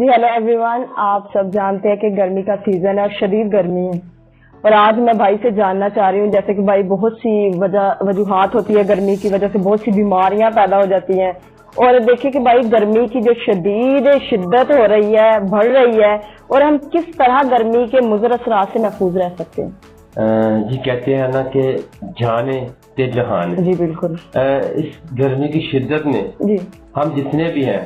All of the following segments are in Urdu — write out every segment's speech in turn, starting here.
جی ہیلو ایوری ون، آپ سب جانتے ہیں کہ گرمی کا سیزن ہے اور شدید گرمی ہے، اور آج میں بھائی سے جاننا چاہ رہی ہوں جیسے کہ بھائی بہت سی وجوہات ہوتی ہے گرمی کی وجہ سے، بہت سی بیماریاں پیدا ہو جاتی ہیں، اور دیکھیں کہ بھائی گرمی کی جو شدید شدت ہو رہی ہے، بڑھ رہی ہے، اور ہم کس طرح گرمی کے مضر اثرات سے محفوظ رہ سکتے ہیں؟ جی کہتے ہیں نا کہ جانے تے جہان. جی بالکل. اس گرمی کی شدت میں جی ہم جتنے بھی ہیں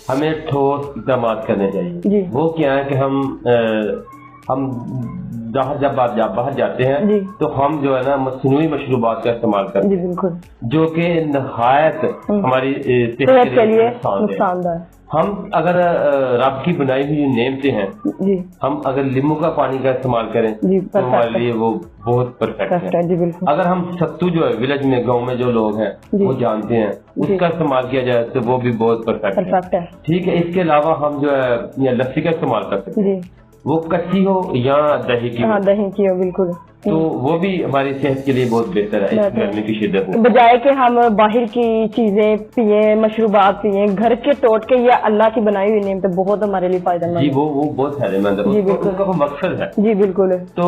ہمیں ٹھوس اقدامات کرنے چاہیے. جی وہ کیا ہے کہ ہم جب باہر جاتے ہیں جی تو ہم جو ہے نا مصنوعی مشروبات کا استعمال کرتے جی ہیں بالکل، جو کہ نہایت ہماری صحت کے لیے نقصان دہ. ہم اگر رب کی بنائی ہوئی نعمتیں ہیں، جی ہم اگر لیمو کا پانی کا استعمال کریں جی تو ہمارے لیے وہ بہت پرفیکٹ ہے. جی بالکل. اگر ہم ستو جو ہے ولیج میں گاؤں میں جو لوگ ہیں وہ جانتے ہیں اس کا استعمال کیا جائے تو وہ بھی بہت پرفیکٹ ہے. ٹھیک ہے. اس کے علاوہ ہم جو ہے لسی کا استعمال کر سکتے ہیں، وہ کچی ہو یا دہی کی ہو. دہی کی ہو بالکل، تو وہ بھی ہماری صحت کے لیے بہت بہتر ہے اس گرمی کی شدت میں. بجائے کہ ہم باہر کی چیزیں پئیں، مشروبات پئیں، گھر کے ٹوٹکے یا اللہ کی بنائی ہوئی نعمتیں بہت ہمارے لیے فائدہ مند. جی وہ بہت فائدہ مند ہے. جی بالکل، اس کا وہ مقصد ہے. جی بالکل. تو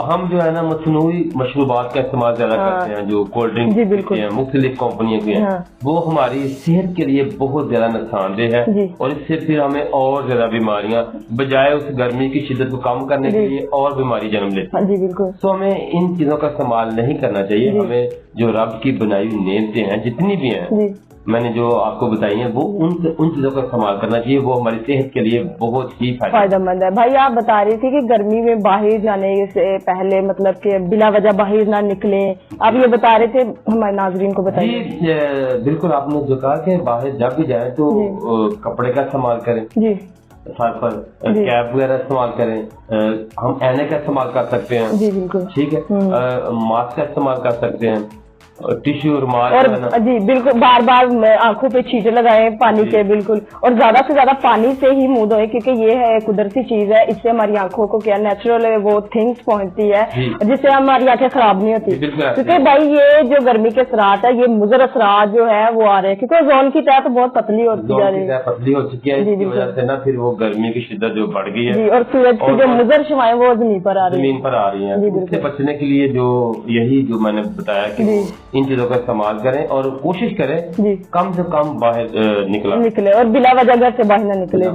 ہم جو ہے نا مصنوعی مشروبات کا استعمال زیادہ کرتے ہیں، جو کولڈ ڈرنک ہیں مختلف کمپنیوں کی ہیں، وہ ہماری صحت کے لیے بہت زیادہ نقصان دہ ہے، اور اس سے پھر ہمیں اور زیادہ بیماریاں بجائے اس گرمی کی شدت کو کم کرنے کے لیے اور بیماری جنم لیتی ہیں. جی بالکل. تو ہمیں ان چیزوں کا استعمال نہیں کرنا چاہیے. ہمیں جو رب کی بنائی ہوئی نعمتیں ہیں جتنی بھی ہیں میں نے جو آپ کو بتائی ہیں وہ ان چیزوں کا استعمال کرنا چاہیے. وہ ہماری صحت کے لیے بہت ہی فائدہ مند ہے. بھائی آپ بتا رہی تھی کہ گرمی میں باہر جانے سے پہلے مطلب کہ بلا وجہ باہر نہ نکلیں، آپ یہ بتا رہے تھے، ہمارے ناظرین کو بتائیے. جی بالکل. آپ نے جو کہا کہ باہر جب بھی جائیں تو کپڑے کا استعمال کریں، جی ساتھ پر کیپ وغیرہ استعمال کریں. ہم اینے کا استعمال کر سکتے ہیں. جی بالکل. ٹھیک ہے. ماسک کا استعمال کر سکتے ہیں، ٹیشو رومال. جی بالکل. بار بار آنکھوں پہ چھینٹے لگائیں پانی کے. بالکل. اور زیادہ سے زیادہ پانی سے ہی منہ دھوئیں، کیونکہ یہ ہے قدرتی چیز ہے، اس سے ہماری آنکھوں کو کیا نیچرل وہ تھنگس پہنچتی ہے جس سے ہماری آنکھیں خراب نہیں ہوتی. کیونکہ بھائی یہ جو گرمی کے اثرات ہے، یہ مضر اثرات جو ہے وہ آ رہے ہیں، کیونکہ اوزون کی تہہ تو بہت پتلی ہوتی جا رہی ہے، پتلی ہو چکی ہے. اس کی وجہ سے نا پھر وہ گرمی کی شدت جو بڑھ گئی ہے، اور سورج کی جو مضر شعاعیں وہ زمین پر آ رہی ہیں. اس سے بچنے کے لیے جو میں نے بتایا کہ ان چیزوں کا استعمال کریں اور کوشش کریں کم سے کم باہر نکلے، اور بلا وجہ گھر سے باہر نہ نکلے.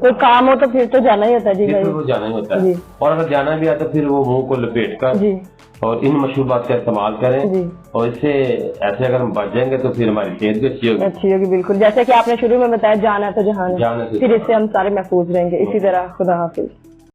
کوئی کام ہو تو پھر تو جانا ہی ہوتا ہے. جی وہ جانا ہی ہوتا ہے. اور اگر جانا بھی آتا پھر وہ منہ کو لپیٹ کر اور ان مشروبات کا استعمال کریں، اور اس سے ایسے اگر ہم بچ جائیں گے تو پھر ہماری صحت بھی اچھی ہوگی. بالکل. جیسے کہ آپ نے شروع میں بتایا جانا ہے تو جہان ہے، پھر اس سے ہم سارے محفوظ رہیں گے. اسی طرح خدا حافظ.